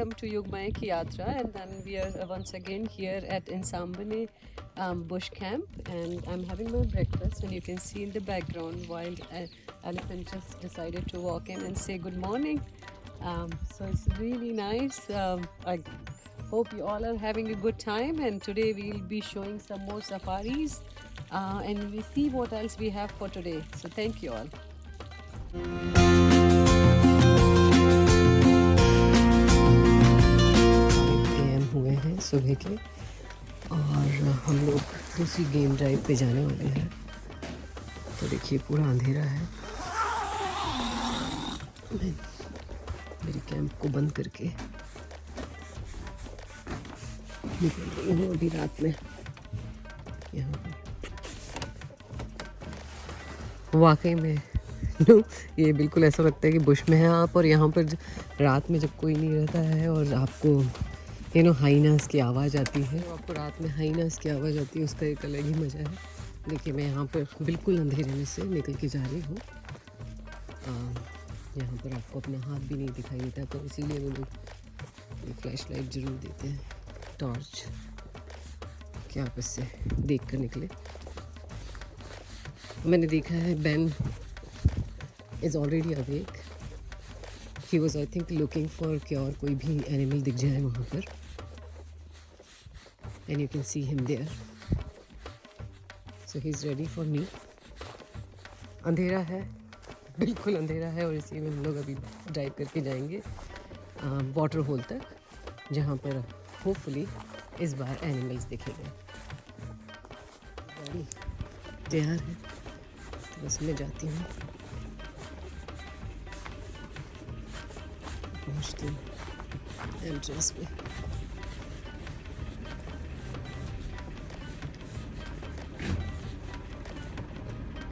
welcome to Yugmaya Ki Yatra, and then we are once again here at Insambane Bush Camp, and I'm having my breakfast, and you can see in the background wild elephant just decided to walk in and say good morning. So it's really nice. I hope you all are having a good time, and today we'll be showing some more safaris, and we see what else we have for today. So thank you all. 5 AM हुए हैं सुबह के और हम लोग दूसरी game drive पे जाने वाले हैं। तो देखिए पूरा अंधेरा है। मैं मेरी कैंप को बंद करके निकल रही हूँ अभी रात में यहाँ पर। वाकई में ये बिल्कुल ऐसा लगता है कि बुश में हैं आप, और यहाँ पर रात में जब कोई नहीं रहता है और आपको हाइनास की आवाज़ आती है, तो आपको रात में हाइनास की आवाज़ आती है, उसका एक अलग ही मज़ा है। देखिए मैं यहाँ पर बिल्कुल अंधेरे में से निकल के जा रही हूँ। यहाँ पर आपको अपना हाथ भी नहीं दिखाई देता, तो इसीलिए वो लोग फ्लैश लाइट ज़रूर देते हैं, टॉर्च, कि आप इससे देख कर निकले। मैंने देखा है Ben is already awake. He was I think looking for कि और कोई भी एनिमल दिख जाए वहाँ पर, and you can see him there, so he is ready for me. अंधेरा है, बिल्कुल अंधेरा है, और इसी में हम लोग अभी ड्राइव करके जाएंगे वाटर होल तक, जहाँ पर होपफुली इस बार एनिमल्स दिखेंगे। गाड़ी तैयार है तो बस मैं जाती हूँ, पहुँचती हूँ एंट्रेंस पे।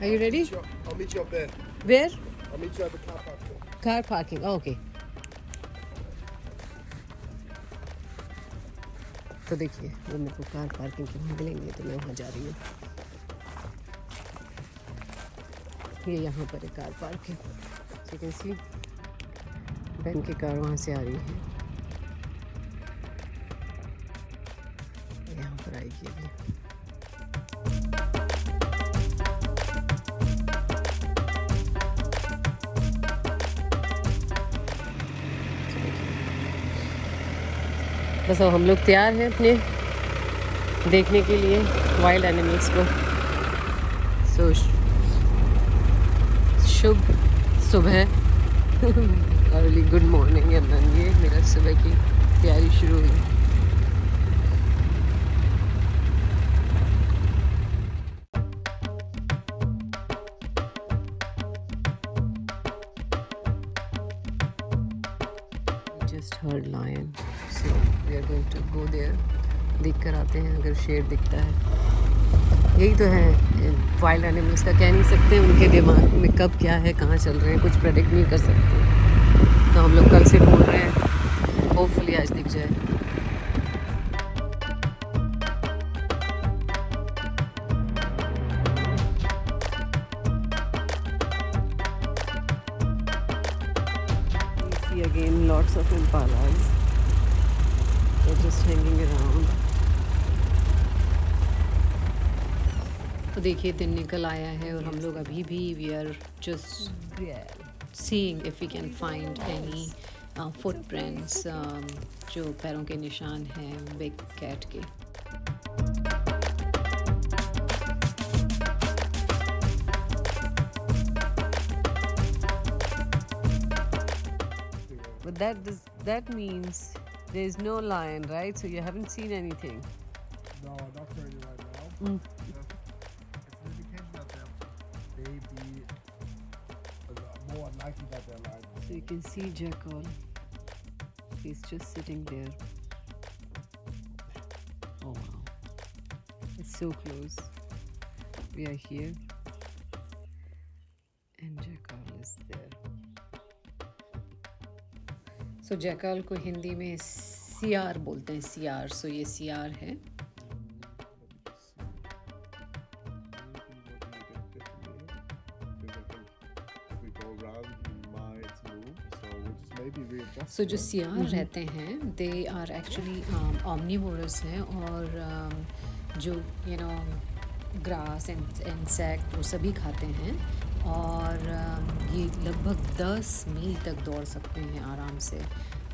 Are you ready? I'll meet you up there. Where? I'll meet you at the car park. Car parking. Oh, okay. तो देखिए वो मेरे को कार पार्किंग के वहाँ मिलेंगे, तो मैं वहाँ जा रही हूँ। ये यहाँ पर एक कार पार्क है, यू कैन सी बैन की कार वहाँ से आ रही है, यहाँ पर आएगी अभी। बस अब हम लोग तैयार हैं अपने देखने के लिए वाइल्ड एनिमल्स को। सो शुभ सुबह अर्ली गुड मॉर्निंग, एंड ये मेरा सुबह की तैयारी शुरू हुई। Just heard lion, so we are going to go there. देख कर आते हैं अगर शेर दिखता है। यही तो है वाइल्ड एनिमल्स का, कह नहीं सकते उनके दिमाग में कब क्या है, कहाँ चल रहे हैं, कुछ प्रेडिक्ट नहीं कर सकते। तो हम लोग कल से ढूंढ रहे हैं, होपफुली आज दिख जाए। We see again lots of impalas. They're just hanging around. तो देखिए दिन निकल आया है और हम लोग अभी भी we are just seeing if we can find any footprints, जो पैरों के निशान हैं बिग कैट के। But that means there is no lion, right? So you haven't seen anything. No, not currently right now. Mm. It's an indication that there may be more unlikely that they're alive. So you can see Jackal. He's just sitting there. Oh wow. It's so close. We are here. And Jackal is there. So Jackal को हिंदी में सियार बोलते हैं, सियार। So ये सियार है। सो जो सियार रहते हैं दे आर एक्चुअली omnivorous हैं और जो ग्रास एंड इंसेक्ट वो सभी खाते हैं और ये लगभग 10 मील तक दौड़ सकते हैं आराम से।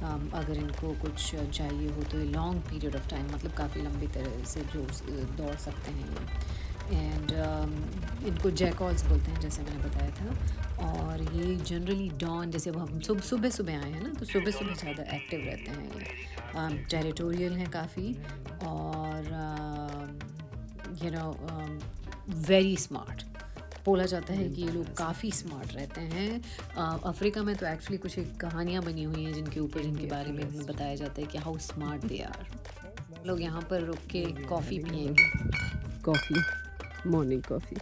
अगर इनको कुछ चाहिए हो तो ये लॉन्ग पीरियड ऑफ टाइम मतलब काफ़ी लंबी तरह से जो दौड़ सकते हैं ये। एंड इनको जैकॉल्स बोलते हैं जैसे मैंने बताया था। और ये जनरली डॉन जैसे अब हम सुबह सुबह आए हैं ना तो सुबह सुबह ज़्यादा एक्टिव रहते हैं ये। टेरिटोरियल हैं काफ़ी और वेरी स्मार्ट। बोला जाता है कि ये लोग काफ़ी स्मार्ट रहते हैं। अफ्रीका में तो एक्चुअली कुछ एक कहानियाँ बनी हुई हैं जिनके बारे में हमें बताया जाता है कि हाउ स्मार्ट दे आर। लोग यहाँ पर रुक के कॉफ़ी पियेंगे। Coffee, morning coffee.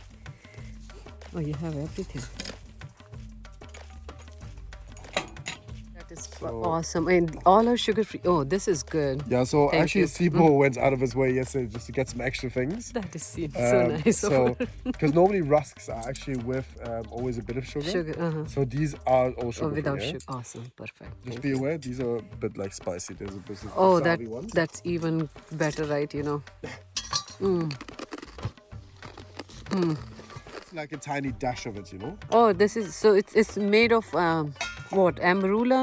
और you have everything. That is awesome. And all are sugar free. Oh, this is good. Yeah, so Thank actually you. Sibo went out of his way yesterday just to get some extra things. That is so nice. So, because normally rusks are actually with always a bit of sugar. Sugar, So these are all sugar without free. sugar. Awesome, perfect. Just Thank be you. aware, these are a bit like spicy. There's a bit of Oh, savvy ones. that's even better, right? It's like a tiny dash of it, Oh, this is so it's made of what? Amarula.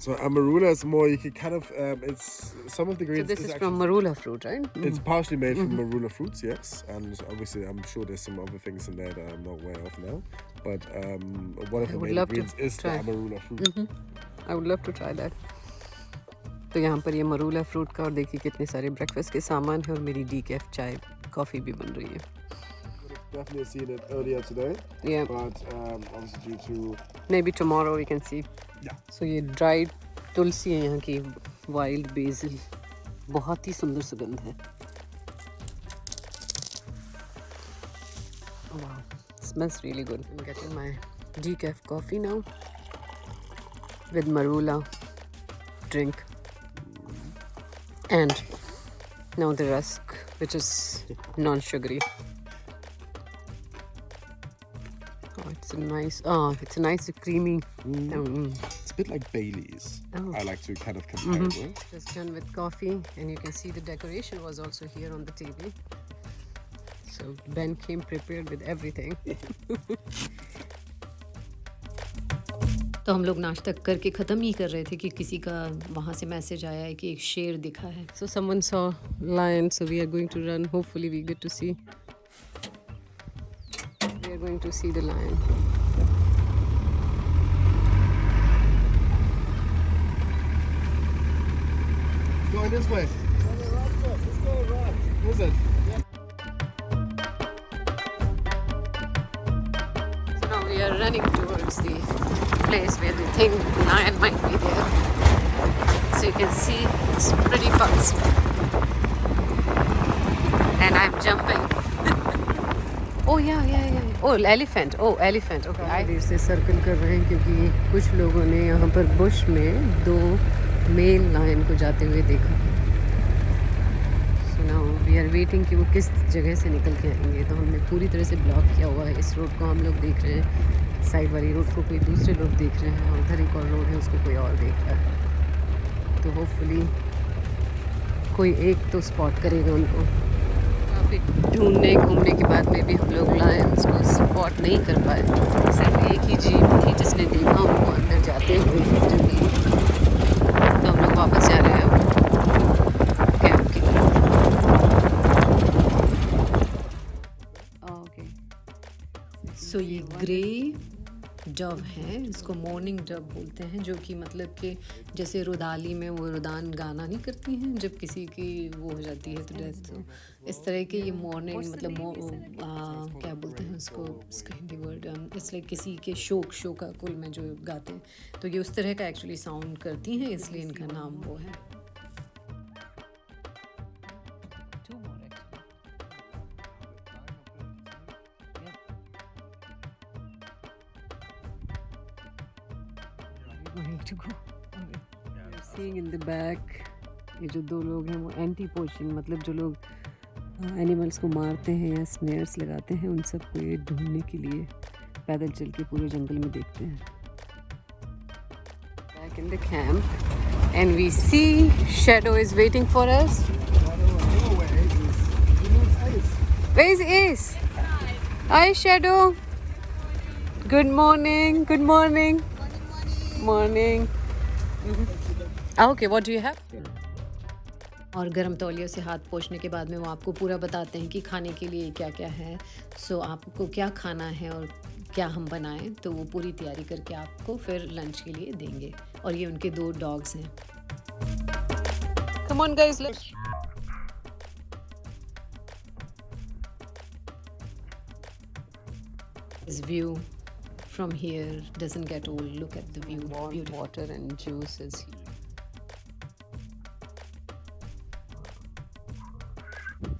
So amarula is more, you can kind of, it's some of the So greens. this is from marula fruit, right? It's partially made from marula fruits, yes, and obviously I'm sure there's some other things in there that I'm not aware of now. But one of the would main love to ingredients is the try. amarula fruit. I would love to try that. तो यहाँ पर ये मरूला fruit का और देखिए कितने सारे breakfast के सामान है और मेरी डीकैफ चाय कॉफ़ी भी बन रही है। Definitely seen it earlier today. Yeah. But obviously due to Maybe tomorrow we can see. Yeah. So ये ड्राइड तुलसी है यहाँ की, वाइल्ड बेसिल, बहुत ही सुंदर सुगंध है। Wow, smells really good. I'm getting my decaf coffee now with marula drink, and now the rusk, which is non-sugary. It's a nice creamy. it's a bit like Bailey's. Oh. I like to kind of compare it with. Just done with coffee, and you can see the decoration was also here on the table. So Ben came prepared with everything. तो हम लोग नाश्ता करके ख़त्म ही कर रहे थे कि किसी का वहाँ से मैसेज आया है कि एक शेर दिखा है। So someone saw lion, so we are going to run. Hopefully we get to see. We are going to see the lion. Going this way. Let's go right. Where's it? So now we are running towards the place where we think the lion might be there. So you can see it's pretty fast. And I'm jumping. Oh yeah. Oh elephant. Okay. I से circle कर रहे हैं क्योंकि कुछ लोगों ने यहाँ पर बुश में 2 मेल लायन को जाते हुए देखा। So now we are waiting कि वो किस जगह से निकल के आएंगे। तो हमने पूरी तरह से ब्लॉक किया हुआ है इस रोड को। हम लोग देख रहे हैं साइड वाली रोड को, कोई दूसरे लोग देख रहे हैं, और उधर एक और रोड है उसको कोई और देख रहा है। तो होपफुली कोई एक तो स्पॉट करेगा उनको। काफ़ी ढूंढने घूमने के बाद में भी हम लोग लायंस को स्पॉट नहीं कर पाए। सिर्फ एक ही जीप थी जिसने देखा उनको अंदर जाते हुए जंगल। तो हम लोग वापस जा रहे हैं कैंप की तरफ। ओके, सो ये ग्रे डव है, इसको मॉर्निंग डव बोलते हैं, जो कि मतलब कि जैसे रुदाली में वो रुदान गाना नहीं करती हैं जब किसी की वो हो जाती है तो डेथ, तो इस तरह के ये मॉर्निंग मतलब क्या बोलते हैं उसको, इसका हिंदी वर्ड इट्स लाइक किसी के शोका कुल में जो गाते हैं, तो ये उस तरह का एक्चुअली साउंड करती हैं, इसलिए इनका नाम वो है। To go. You're seeing in the back, ये जो 2 लोग हैं वो एंटी पोचिंग, मतलब जो लोग एनिमल्स को मारते हैं या स्नेयर्स लगाते हैं उन सबको ये ढूंढने के लिए पैदल चल के पूरे जंगल में देखते हैं। Back in the camp and we see Shadow is waiting for us. Where is Ace? Hi Shadow. Good morning. Good morning. Morning. Okay, what do you have? और गर्म तौलियों से हाथ पोंछने के बाद में वो आपको पूरा बताते हैं कि खाने के लिए क्या क्या है. सो आपको क्या खाना है और क्या हम बनाएं, तो वो पूरी तैयारी करके आपको फिर लंच के लिए देंगे. और ये उनके 2 डॉग्स हैं. Come on guys, let's. This view from here doesn't get old. Look at the view. Beautiful. Water and juices here.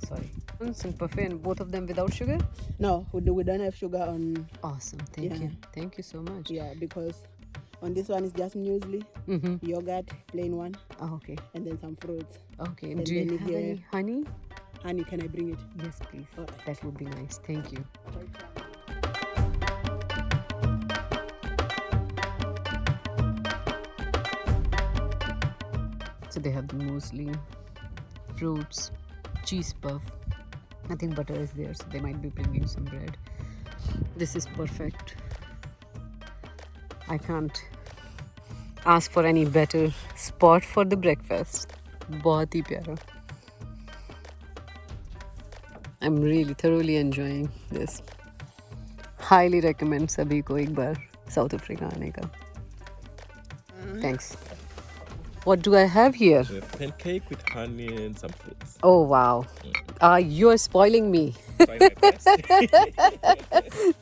Sorry. Some parfait and both of them without sugar? No, we don't have sugar on. Awesome. Thank you. Thank you so much. Yeah, because on this one is just muesli, yogurt, plain one, Oh, okay. and then some fruits. Okay. And Do you then have here- any honey? Honey, can I bring it? Yes, please. Alright. That would be nice. Thank you. So they have the muesli, fruits, cheese puff. Nothing butter is there, so they might be bringing some bread. This is perfect. I can't ask for any better spot for the breakfast. बहुत ही प्यारा. I'm really thoroughly enjoying this. Highly recommend सभी को एक बार South Africa आने का. Thanks. What do I have here? A pancake with honey and some fruits. Oh wow. You're spoiling me. Try my best.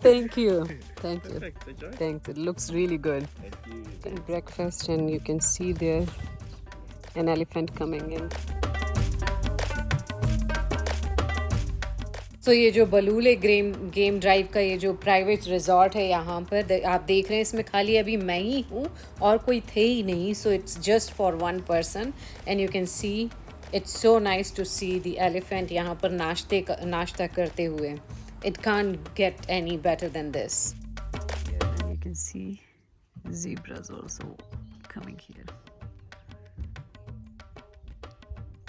Thank you. Thank you. Perfect. Enjoy. Thanks. It looks really good. Thank you. And breakfast, and you can see there an elephant coming in. तो ये जो बलूले game drive का ये जो private resort है यहाँ पर आप देख रहे हैं, इसमें खाली अभी मैं ही हूँ और कोई थे ही नहीं. So it's just for 1 person and you can see it's so nice to see the elephant यहाँ पर नाश्ता करते हुए. It can't get any better than this. You can see zebras also coming here.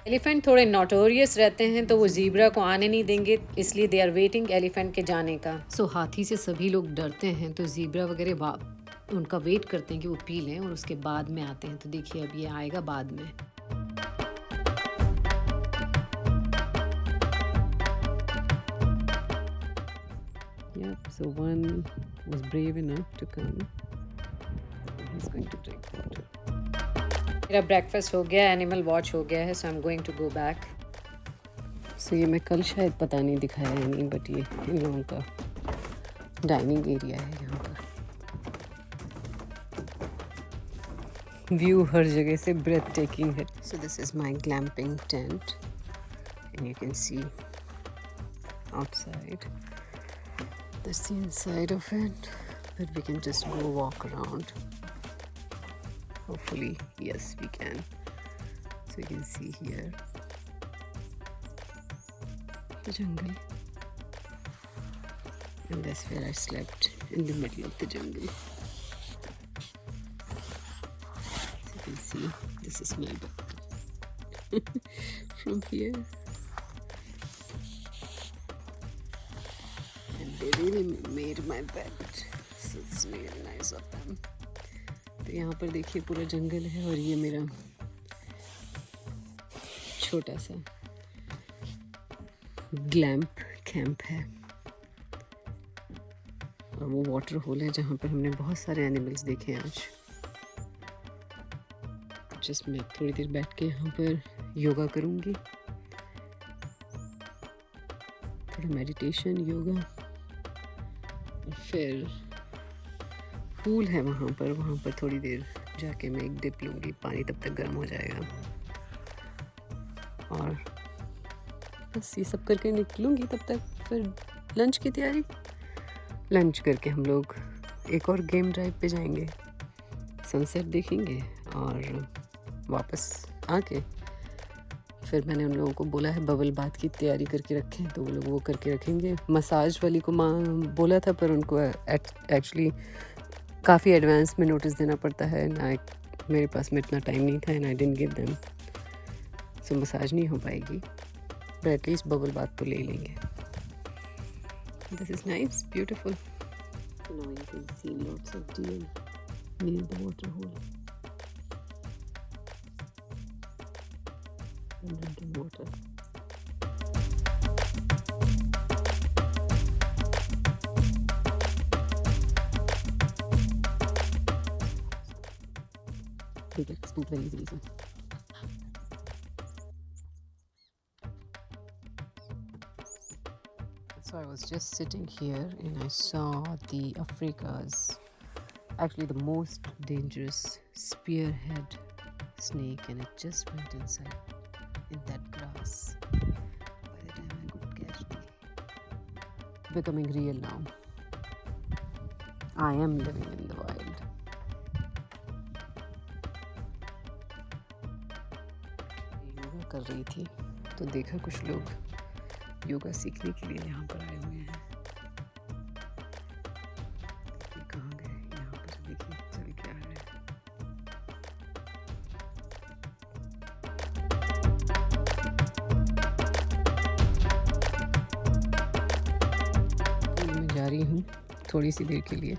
Elephant थोड़े notorious रहते हैं, तो वो ज़ीब्रा को आने नहीं देंगे, इसलिए दे आर वेटिंग एलिफेंट के जाने का. सो हाथी से सभी लोग डरते हैं, तो ज़ीब्रा वगैरह उनका वेट करते हैं कि वो पी लें और उसके बाद में आते हैं. तो देखिए अब ये आएगा बाद में. Yep, so one was brave enough to come. He's going to drink water. मेरा ब्रेकफास्ट हो गया, एनिमल वॉच हो गया है, so I am going to go back. So ये मैं कल शायद पता नहीं दिखाया है नहीं, बट ये इन लोगों का डाइनिंग एरिया है यहाँ पर. व्यू हर जगह से ब्रेथ टेकिंग है. So this is my glamping tent and you can C outside. That's the inside of it, but we can just go walk around. Hopefully, yes, we can. So you can see here the jungle, and that's where I slept, in the middle of the jungle. So you can see this is my bed from here. They really made my bed, so it's really nice of them. तो यहाँ पर देखिए पूरा जंगल है और ये मेरा छोटा सा ग्लैम्प कैंप है. और वो वाटर होल है जहाँ पर हमने बहुत सारे एनिमल्स देखे आज. जस्ट मैं थोड़ी देर बैठ के यहाँ पर योगा करूँगी, थोड़ा मेडिटेशन योगा. फिर पूल है वहाँ पर थोड़ी देर जाके मैं एक डिप लूँगी. पानी तब तक गर्म हो जाएगा और बस ये सब करके निकलूँगी. तब तक फिर लंच की तैयारी. लंच करके हम लोग एक और गेम ड्राइव पे जाएंगे, सनसेट देखेंगे और वापस आके फिर मैंने उन लोगों को बोला है बबल बाथ की तैयारी करके रखें, तो वो लोग वो करके रखेंगे. मसाज वाली को माँ बोला था, पर उनको एक्चुअली काफ़ी एडवांस में नोटिस देना पड़ता है. मेरे पास में इतना टाइम नहीं था and I didn't give them, so massage नहीं हो पाएगी, बट एटलीस्ट बबल बात तो ले लेंगे. This is nice, beautiful. Now you can C lots of deer near the water hole and drinking water. They get spooked very easily. So I was just sitting here and I saw the Africa's, actually the most dangerous spearhead snake, and it just went inside in that grass. By the time I could catch the, becoming real now. I am living in the wild. Yoga कर रही थी तो देखा कुछ लोग योगा सीखने के लिए यहाँ पर आए हुए हैं. देखिए कहाँ गए, यहाँ पर देखिए चल के आ रहे हैं. मैं जा रही हूँ थोड़ी सी देर के लिए.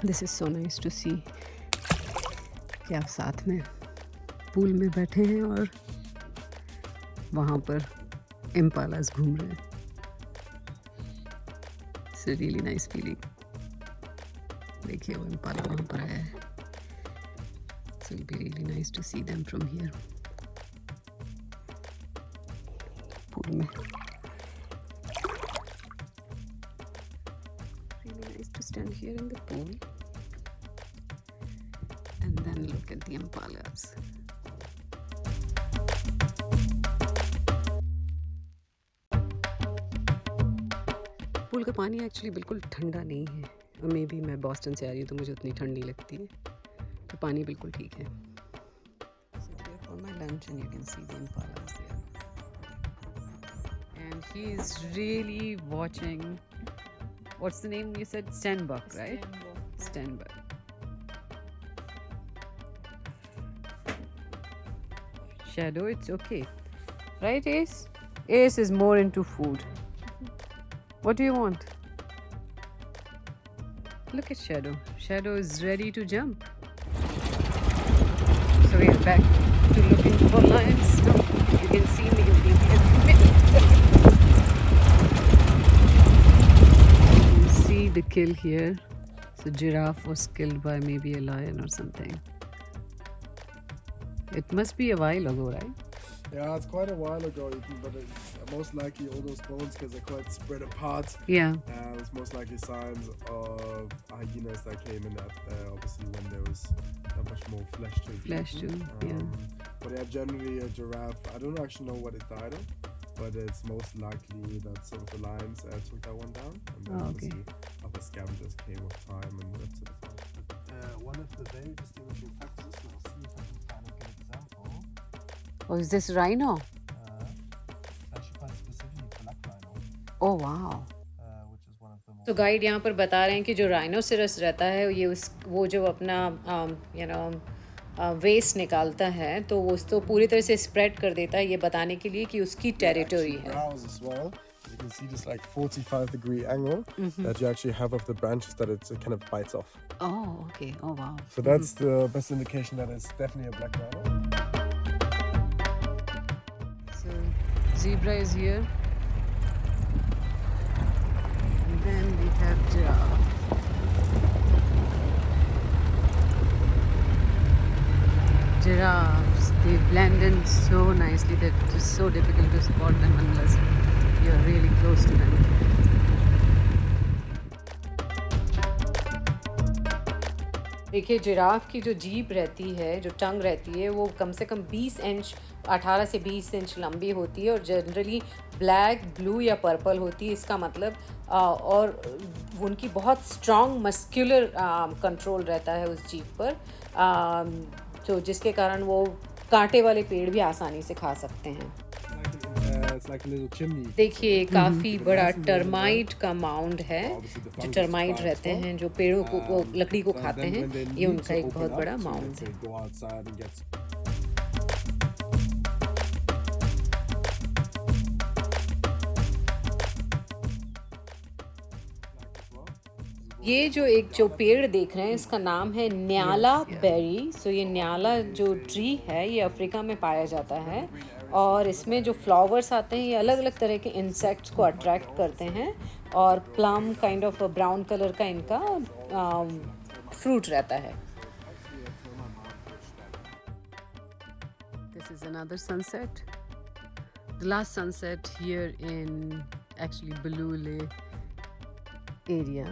This is so nice to see कि आप साथ में पूल में बैठे हैं और वहाँ पर इम्पालास घूम रहे हैं. It's really nice feeling. देखिए वो इम्पाला वहाँ पर आया है. It's will be really nice to see them from here. Pool में really nice to stand here in the pool and then look at the impalas. Pool का पानी actually बिल्कुल ठंडा नहीं है, और मे बी मैं बॉस्टन से आ रही हूँ तो मुझे उतनी ठंड नहीं लगती है, तो पानी बिल्कुल ठीक है. Sit here for my lunch and you can see the impalas there. And he is really watching. What's the name you said? Stenbuck, right? Stenbuck. Shadow, it's okay. Right, Ace? Ace is more into food. What do you want? Look at Shadow. Shadow is ready to jump. So we are back to looking for lions. Now you can see me looking every minute. You see the kill here. So giraffe was killed by maybe a lion or something. It must be a while ago, right? Yeah, it's quite a while ago, but it's most likely all those bones, because they're quite spread apart. Yeah. It's most likely signs of hyenas that came in that, obviously when there was that much more flesh to it. Flesh too, yeah. But yeah, generally a giraffe, I don't actually know what it died of, but it's most likely that some of the lions took that one down, and then obviously other scavengers came with time and left to the side. One of the very distinguishing factors, so we'll see if I can find a good example. Oh, is this rhino? Actually quite specifically black rhino. Oh, wow. Which is one of the most. तो guide यहाँ पर बता रहे हैं कि जो rhinoceros रहता है ये वो जो अपना वेस्ट निकालता है तो वो उसको पूरी तरह से स्प्रेड कर देता है, ये बताने के लिए कि उसकी टेरिटरी है. As well. You can see this like 45-degree angle that you actually have of the branches that it kind of bites off. Oh, okay. Oh, wow. So that's the best indication that it's definitely a black rhino. So zebra is here. And then we have giraffe. Giraffes, they blend in so nicely that it is so difficult to spot them unless you're really close to them. देखिए giraffe की जो जीभ रहती है, जो टंग रहती है, वो कम से कम 20 इंच 18 से 20 इंच लंबी होती है और जनरली ब्लैक, ब्लू या पर्पल होती है. इसका मतलब और उनकी बहुत स्ट्रॉन्ग मस्कुलर कंट्रोल रहता है उस जीभ पर, तो जिसके कारण वो कांटे वाले पेड़ भी आसानी से खा सकते हैं. it's like a little chimney. देखिए काफ़ी The बड़ा nice thing about it, termite का माउंड है. obviously the जो fungus टर्माइट thrives रहते well. हैं जो पेड़ों को वो लकड़ी को So खाते then हैं, when they ये need उनका to एक बहुत open बड़ा up to, माउंड let's है. say, go outside and get ये जो पेड़ देख रहे हैं इसका नाम है न्याला बेरी. सो ये न्याला जो ट्री है ये अफ्रीका में पाया जाता है और इसमें जो फ्लावर्स आते हैं ये अलग अलग तरह के इंसेक्ट्स को अट्रैक्ट करते हैं और plum kind of brown colour का इनका फ्रूट रहता है. This is another sunset. The last sunset here in actually Bulule area.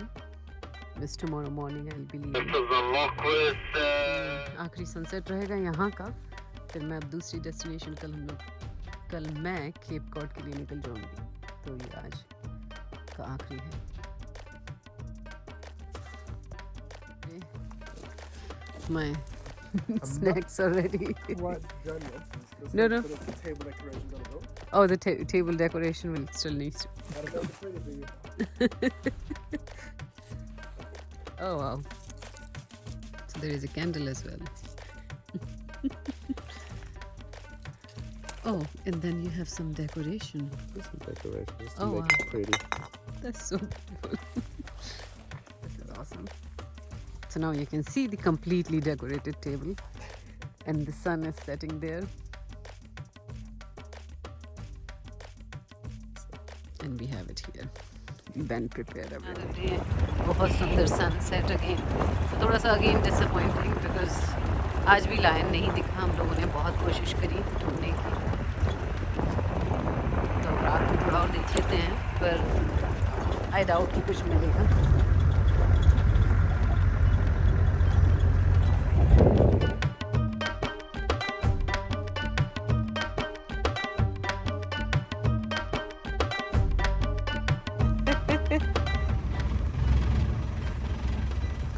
This tomorrow morning I'll be leaving. आखिरी सनसेट रहेगा यहाँ का. फिर मैं अब दूसरी डेस्टिनेशन कल मैं केप कॉड के लिए निकल जाऊँगी. तो ये आज का आखिरी है. My snacks are ready. what done yet. No. The table decoration gonna go. Oh, the table decoration will still need to. What about the pretty for you? Oh wow. So there is a candle as well. Oh, and then you have some decoration. Some decorations Oh, make wow. it pretty. That's so beautiful. This is awesome. So now you can see the completely decorated table and the sun is setting there. And we have it here. Ben prepared everything. बहुत सुंदर sunset again. तो थोड़ा सा again disappointing because आज भी lion नहीं दिखा. हम लोगों ने बहुत कोशिश करी ढूंढने की. तो रात में थोड़ा और देख लेते हैं पर I doubt कि कुछ मिलेगा.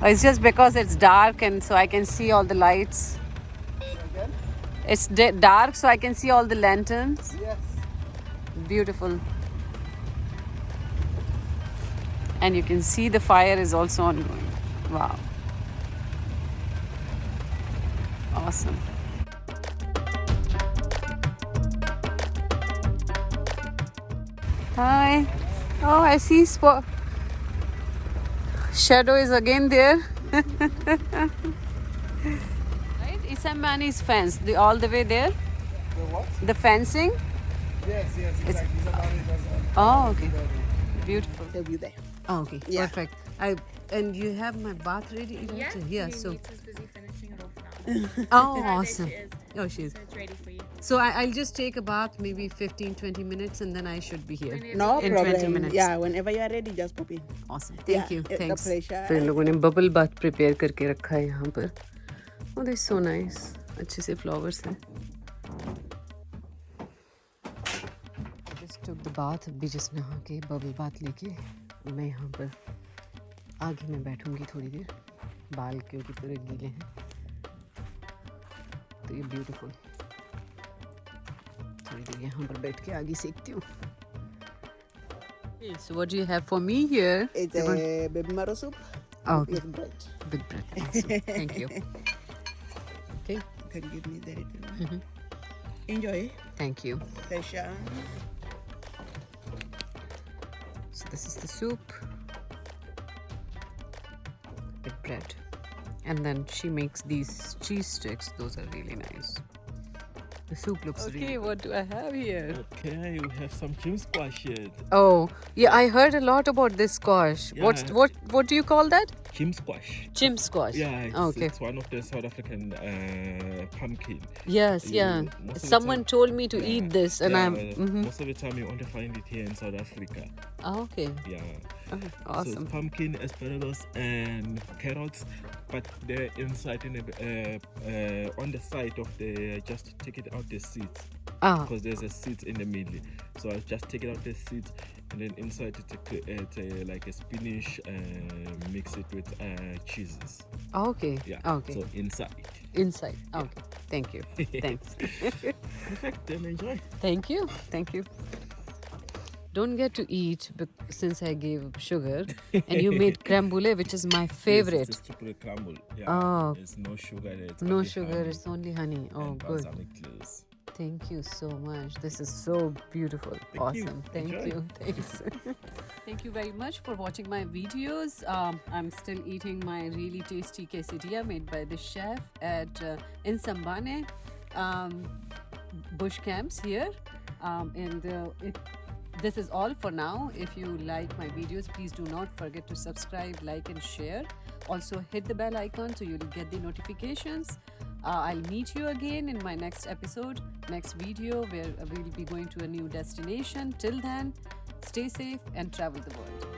It's just because it's dark and so I can see all the lights. It's dark so I can see all the lanterns. Yes. Beautiful. And you can see the fire is also ongoing. Wow. Awesome. Hi. Oh, I see spot. Shadow is again there. Right? Isamani's fence, all the way there. The what? The fencing. Yes, exactly. Oh, okay. Beautiful. They'll be there. Oh, okay. Yeah. Perfect. And you have my bath ready? Right? Yeah. So. Nita's busy finishing it off now. Oh, There awesome. she is. Oh, she is. So it's ready for you. So I'll just take a bath, maybe 15-20 minutes, and then I should be here. No In 20 problem. minutes. Yeah, whenever you are ready, just pop in. Awesome. Thank you. It's Thanks. a pleasure. तो इन लोगों ने bubble bath prepare करके रखा है यहाँ पर. Oh, this is so nice. अच्छे से flowers हैं. Just took the bath. अभी just नहा के बबल बाथ लेके मैं यहाँ पर आगे में बैठूंगी थोड़ी देर. बाल क्योंकि पूरे गीले हैं. तो ये beautiful. थोड़ी देर यहाँ पर बैठ के आगे सेकती हूँ. So what do you have for me here? It's a baby marrow soup Oh, okay. with bread. Big bread. Awesome. Thank you. Okay. You can give me that. Enjoy. Thank you. Pleasure. So this is the soup. Big bread. And then she makes these cheese sticks. Those are really nice. The soup looks really. Okay, what do I have here? Okay, we have some gym squash here. Oh, yeah, I heard a lot about this squash. Yeah. What do you call that? Gym squash. Gym squash. Yeah, Okay. it's one of the South African pumpkin. Yes, yeah. Most of the Someone time- told me to Yeah, eat this, and yeah, I'm. Mhm. Most of the time you only find it here in South Africa. Oh, okay. Yeah. Oh, So awesome. it's pumpkin, asparagus, and carrots, but they're inside in on the side of the. Just take it out the seeds Ah, because there's a seeds in the middle. So I just take it out the seeds and then inside it's like a spinach, mix it with cheeses. Okay. Yeah. Okay. So inside. Inside. Okay. Thank you. Thanks. Perfect. Then enjoy. Thank you. Thank you. Don't get to eat since I gave sugar, and you made creme brulee, which is my favorite. Yes, it's a crumble. Yeah. Oh. There's no sugar. It's No only sugar, honey it's only honey. Oh, and good. balsamic glaze. Thank you so much. This is so beautiful. Thank you. Awesome. Thank Enjoy. you. Thanks. Thank you very much for watching my videos. I'm still eating my really tasty quesadilla made by the chef at in Sambane bush camps here. This is all for now. If you like my videos, please do not forget to subscribe, like and share. Also hit the bell icon so you'll get the notifications. I'll meet you again in my next episode, next video, where we'll be going to a new destination. Till then, stay safe and travel the world.